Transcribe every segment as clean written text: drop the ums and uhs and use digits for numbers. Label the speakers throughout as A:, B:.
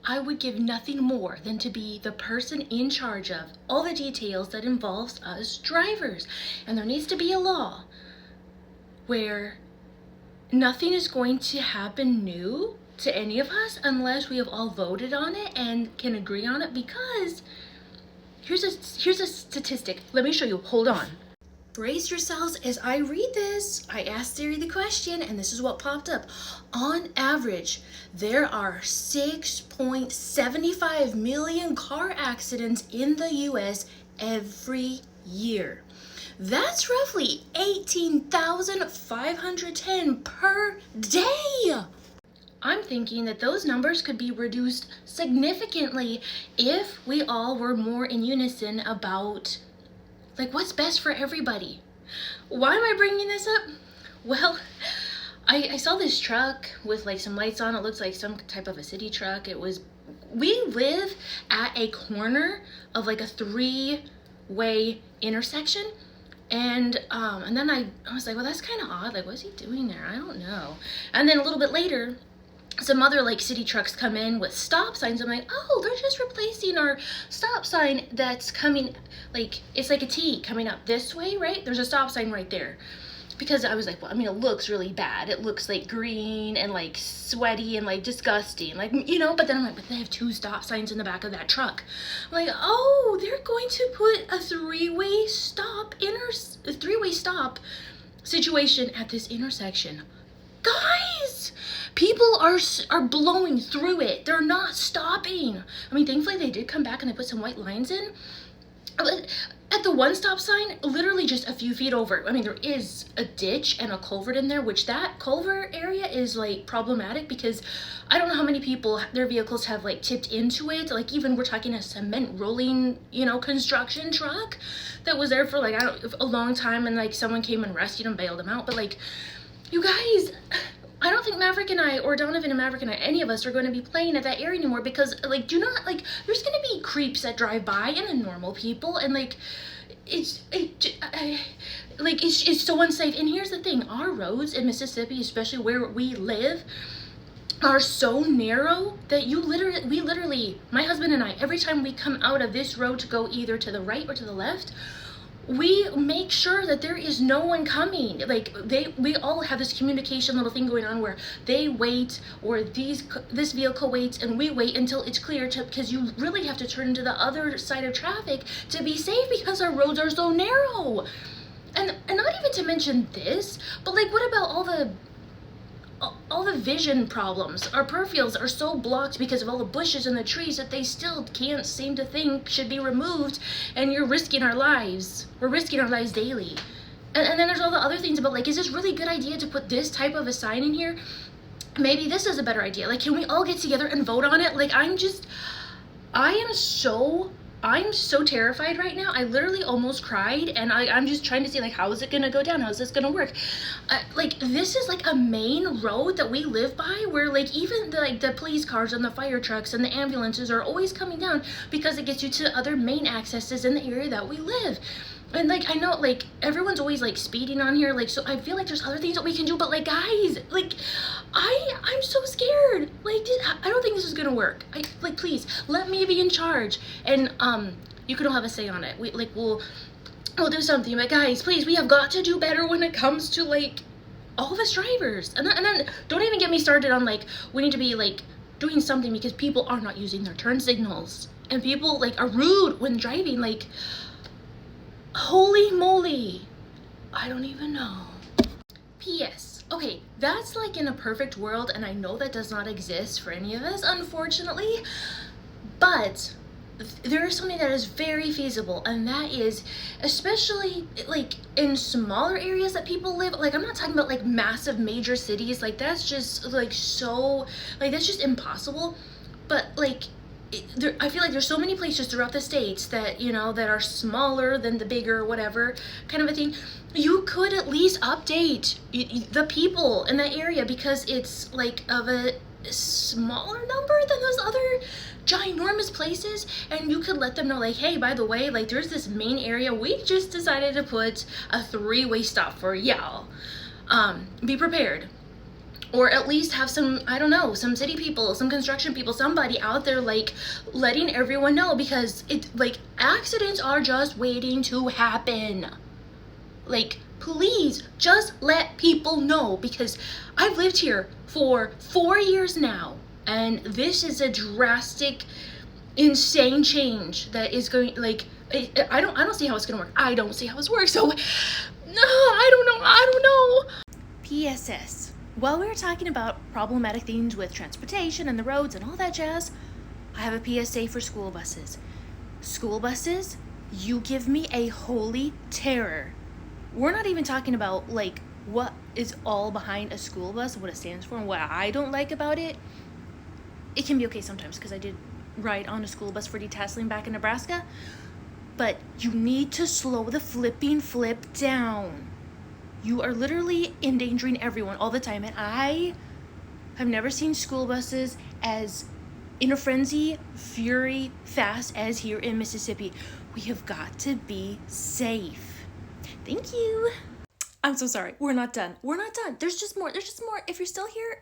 A: I would give nothing more than to be the person in charge of all the details that involves us drivers. And there needs to be a law where nothing is going to happen new to any of us unless we have all voted on it and can agree on it, because here's a statistic. Let me show you. Hold on. Brace yourselves as I read this. I asked Siri the question and this is what popped up. On average, there are 6.75 million car accidents in the US every year. That's roughly 18,510 per day. I'm thinking that those numbers could be reduced significantly if we all were more in unison about like what's best for everybody. Why am I bringing this up? Well, I saw this truck with like some lights on. It looks like some type of a city truck. We live at a corner of like a 3-way intersection. And then I was like, well, that's kind of odd. Like, what's he doing there? I don't know. And then a little bit later, some other like city trucks come in with stop signs. I'm like, oh, they're just replacing our stop sign that's coming, like, it's like a T coming up this way, right? There's a stop sign right there. Because I was like, well, I mean, it looks really bad. It looks like green and like sweaty and like disgusting, like, you know, but then I'm like, but they have 2 stop signs in the back of that truck. I'm like, oh, they're going to put a 3-way stop situation at this intersection. Guys, people are blowing through it. They're not stopping. I mean, thankfully they did come back and they put some white lines in. But at the one stop sign, literally just a few feet over, I mean, there is a ditch and a culvert in there, which that culvert area is like problematic because I don't know how many people, their vehicles have like tipped into it. Like even we're talking a cement rolling, construction truck that was there for like, a long time, and like someone came and rescued them, bailed them out. But like, you guys, I don't think Maverick and I, or Donovan and Maverick and I, any of us are going to be playing at that area anymore, because like, there's going to be creeps that drive by and the normal people, and like, it's so unsafe. And here's the thing, our roads in Mississippi, especially where we live, are so narrow that we literally, my husband and I, every time we come out of this road to go either to the right or to the left, we make sure that there is no one coming. Like we all have this communication little thing going on where they wait, or this vehicle waits, and we wait until it's clear because you really have to turn to the other side of traffic to be safe because our roads are so narrow. And not even to mention this, but like, what about all the vision problems? Our peripherals are so blocked because of all the bushes and the trees that they still can't seem to think should be removed, and you're risking our lives. We're risking our lives daily. And then there's all the other things about like, is this really a good idea to put this type of a sign in here? Maybe this is a better idea. Like, can we all get together and vote on it? Like, I'm so terrified right now. I literally almost cried, and I'm just trying to see like, how is it gonna go down? How is this gonna work? Like, this is like a main road that we live by, where like even the police cars and the fire trucks and the ambulances are always coming down because it gets you to other main accesses in the area that we live. And like, I know like everyone's always like speeding on here, like, so I feel like there's other things that we can do, but like, guys, like, I'm so scared. Like, I don't think this is gonna work. Like, please let me be in charge, and you can all have a say on it. We'll do something, but guys, please, we have got to do better when it comes to like all of us drivers. And then don't even get me started on like, we need to be like doing something because people are not using their turn signals, and people like are rude when driving. Like, holy moly, I don't even know. P.S. Okay, that's like in a perfect world, and I know that does not exist for any of us, unfortunately, but there is something that is very feasible, and that is, especially like in smaller areas that people live, like I'm not talking about like massive major cities, like that's just like so, like that's just impossible, but like I feel like there's so many places throughout the states that, that are smaller than the bigger, whatever kind of a thing. You could at least update the people in that area, because it's like of a smaller number than those other ginormous places, and you could let them know like, hey, by the way, like there's this main area we just decided to put a 3-way stop for y'all. Be prepared. or at least have some, I don't know, some city people, some construction people, somebody out there like letting everyone know, because it like accidents are just waiting to happen. Like, please just let people know, because I've lived here for 4 years now, and this is a drastic, insane change that is going, like, I don't see how it's gonna work. I don't see how this works. So, no, I don't know. PSS. While we were talking about problematic things with transportation and the roads and all that jazz, I have a PSA for school buses. School buses, you give me a holy terror. We're not even talking about like what is all behind a school bus, what it stands for, and what I don't like about it. It can be okay sometimes, because I did ride on a school bus for detasseling back in Nebraska, but you need to slow the flipping flip down. You are literally endangering everyone all the time, and I have never seen school buses as in a frenzy, fury, fast as here in Mississippi. We have got to be safe. Thank you. I'm so sorry. We're not done. There's just more. If you're still here,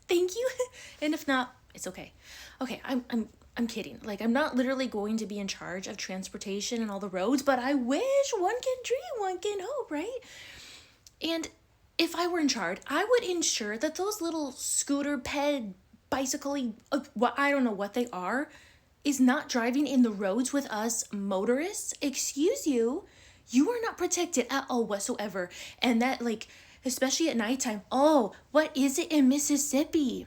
A: thank you. And if not, it's okay. Okay, I'm kidding. Like, I'm not literally going to be in charge of transportation and all the roads, but I wish. One can dream, one can hope, right? And if I were in charge, I would ensure that those little scooter, ped, bicycle-y, I don't know what they are, is not driving in the roads with us motorists. Excuse you. You are not protected at all whatsoever. And that, like, especially at nighttime. Oh, what is it in Mississippi?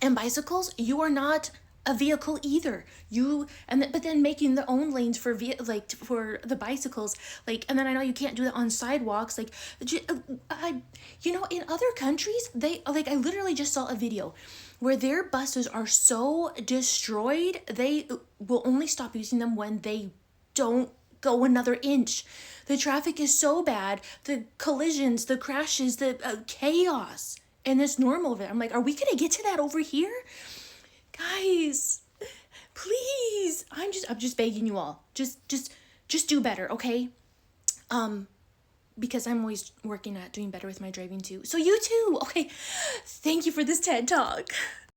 A: And bicycles, you are not a vehicle either. But then making their own lanes for for the bicycles, like, and then I know you can't do that on sidewalks. Like, in other countries, they like, I literally just saw a video where their buses are so destroyed, they will only stop using them when they don't go another inch. The traffic is so bad, the collisions, the crashes, the chaos, and it's normal over there. I'm like, are we gonna get to that over here? Guys, please. I'm just begging you all. Just do better, okay? Because I'm always working at doing better with my driving too. So you too, okay? Thank you for this TED Talk.